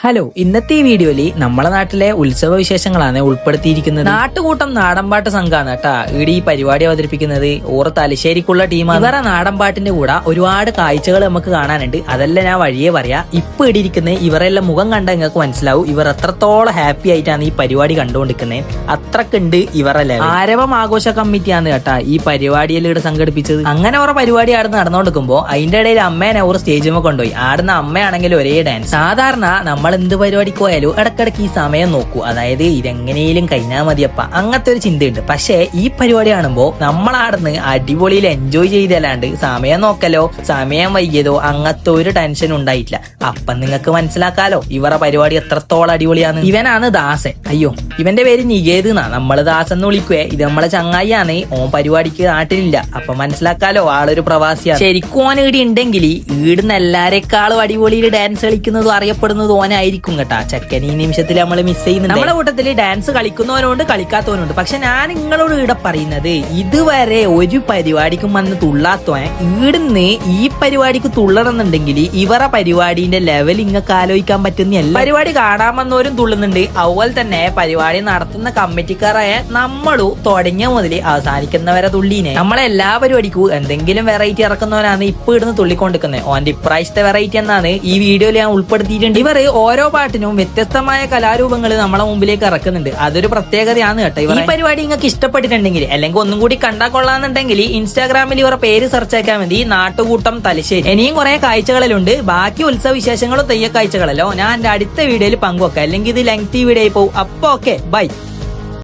Hello, ഇന്നത്തെ ഈ വീഡിയോയില് നമ്മളെ നാട്ടിലെ ഉത്സവ വിശേഷങ്ങളാണ് ഉൾപ്പെടുത്തിയിരിക്കുന്നത്. നാട്ടുകൂട്ടം നാടൻപാട്ട് സംഘമാണ് കേട്ടാ ഇവിടെ ഈ പരിപാടി അവതരിപ്പിക്കുന്നത്. ഓർ തലശ്ശേരിക്കുള്ള ടീമാണ്. ഇവരെ നാടൻപാട്ടിന്റെ കൂടെ ഒരുപാട് കാഴ്ചകൾ നമുക്ക് കാണാനുണ്ട്. അതല്ല ഞാൻ വഴിയേ പറയാ. ഇപ്പൊ ഇടിയിരിക്കുന്ന ഇവരെല്ലാം മുഖം കണ്ട നിങ്ങൾക്ക് മനസ്സിലാവും ഇവർ എത്രത്തോളം ഹാപ്പി ആയിട്ടാണ് ഈ പരിപാടി കണ്ടുകൊണ്ടിരിക്കുന്നത്. അത്രക്കുണ്ട് ഇവരല്ലേ. ആരവം ആഘോഷ കമ്മിറ്റിയാണ് കേട്ടാ ഈ പരിപാടിയിൽ ഇവിടെ സംഘടിപ്പിച്ചത്. അങ്ങനെ ഓരോ പരിപാടി ആടുന്ന് നടന്നുകൊടുക്കുമ്പോ അതിന്റെ ഇടയിൽ അമ്മേനെ ഓർ സ്റ്റേജിൽ കൊണ്ടുപോയി. ആടുന്ന അമ്മയാണെങ്കിൽ ഒരേ ഡാൻസ്. സാധാരണ നമ്മൾ എന്ത് പരിപാടിക്ക് പോയാലും ഇടക്കിടക്ക് ഈ സമയം നോക്കൂ, അതായത് ഇതെങ്ങനെയും കഴിഞ്ഞാൽ മതിയപ്പ, അങ്ങനത്തെ ഒരു ചിന്തയുണ്ട്. പക്ഷേ ഈ പരിപാടി കാണുമ്പോ നമ്മളാടുന്ന് അടിപൊളിയിൽ എൻജോയ് ചെയ്തല്ലാണ്ട് സമയം നോക്കലോ സമയം വൈകിയതോ അങ്ങനത്തെ ഒരു ടെൻഷൻ ഉണ്ടായിട്ടില്ല. അപ്പൊ നിങ്ങൾക്ക് മനസ്സിലാക്കാലോ ഇവരുടെ പരിപാടി എത്രത്തോളം അടിപൊളിയാണ്. ഇവനാണ് ദാസൻ. അയ്യോ, ഇവന്റെ പേര് നികേത് എന്നാ. നമ്മള് ദാസൻ എന്ന് വിളിക്കുവേ. ഇത് നമ്മളെ ചങ്ങായിയാണ്. ഓൻ പരിപാടിക്ക് നാട്ടിലില്ല. അപ്പൊ മനസ്സിലാക്കാലോ ആളൊരു പ്രവാസിയാണ്. ശരിക്കും ഓൻ ഈടി ഉണ്ടെങ്കിൽ ഈടുന്ന എല്ലാരെക്കാളും അടിപൊളിയിൽ ഡാൻസ് കളിക്കുന്നതും അറിയപ്പെടുന്നതും ഓനായിരിക്കും കേട്ടാ. ചെക്കൻ ഈ നിമിഷത്തിൽ നമ്മൾ മിസ് ചെയ്യുന്നുണ്ട്. നമ്മുടെ കൂട്ടത്തില് ഡാൻസ് കളിക്കുന്നവനുണ്ട് കളിക്കാത്തവനുണ്ട്. പക്ഷെ ഞാൻ നിങ്ങളോട് ഇവിടെ പറയുന്നത്, ഇതുവരെ ഒരു പരിപാടിക്കും വന്ന് തുള്ളാത്തവൻ ഈടുന്ന് ഈ പരിപാടിക്ക് തുള്ളണമെന്നുണ്ടെങ്കിൽ ഇവരെ പരിപാടിന്റെ ലെവൽ ഇങ്ങക്ക് ആലോചിക്കാൻ പറ്റുന്നല്ല. പരിപാടി കാണാൻ വന്നവരും തുള്ളുന്നുണ്ട്. അതുപോലെ തന്നെ പരിപാടി നടത്തുന്ന കമ്മിറ്റിക്കാരായ നമ്മളു തുടങ്ങിയ മുതൽ അവസാനിക്കുന്നവരെ തുള്ളീനെ. നമ്മളെല്ലാ പരിപാടിക്കും എന്തെങ്കിലും വെറൈറ്റി ഇറക്കുന്നവരാണ് ഇപ്പൊ ഇടുന്ന് തുള്ളിക്കൊണ്ടിരിക്കുന്നത്. ഓന്റെ ഇപ്രാവശ്യത്തെ വെറൈറ്റി എന്നാണ് ഈ വീഡിയോയിൽ ഞാൻ ഉൾപ്പെടുത്തിയിട്ടുണ്ട്. ഇവർ ഓരോ പാട്ടിനും വ്യത്യസ്തമായ കലാരൂപങ്ങൾ നമ്മളെ മുമ്പിലേക്ക് ഇറക്കുന്നുണ്ട്. അതൊരു പ്രത്യേകതയാണ് കേട്ടോ. ഈ പരിപാടി നിങ്ങൾക്ക് ഇഷ്ടപ്പെട്ടിട്ടുണ്ടെങ്കിൽ അല്ലെങ്കിൽ ഒന്നും കൂടി കണ്ടാൽ കൊള്ളാന്നുണ്ടെങ്കിൽ ഇൻസ്റ്റാഗ്രാമിൽ ഇവരുടെ പേര് സെർച്ച് ആക്കാൻ മതി, നാട്ടുകൂട്ടം തലശ്ശേരി. ഇനിയും കുറെ കാഴ്ചകളിലുണ്ട്. ബാക്കി ഉത്സവ വിശേഷങ്ങളും തെയ്യ കാഴ്ചകളല്ലോ ഞാൻ എന്റെ അടുത്ത വീഡിയോയിൽ പങ്കുവെക്കാം. അല്ലെങ്കിൽ ഇത് ലെങ്തി വീഡിയോ ആയി പോകും. അപ്പൊ ഓക്കെ, ബൈ.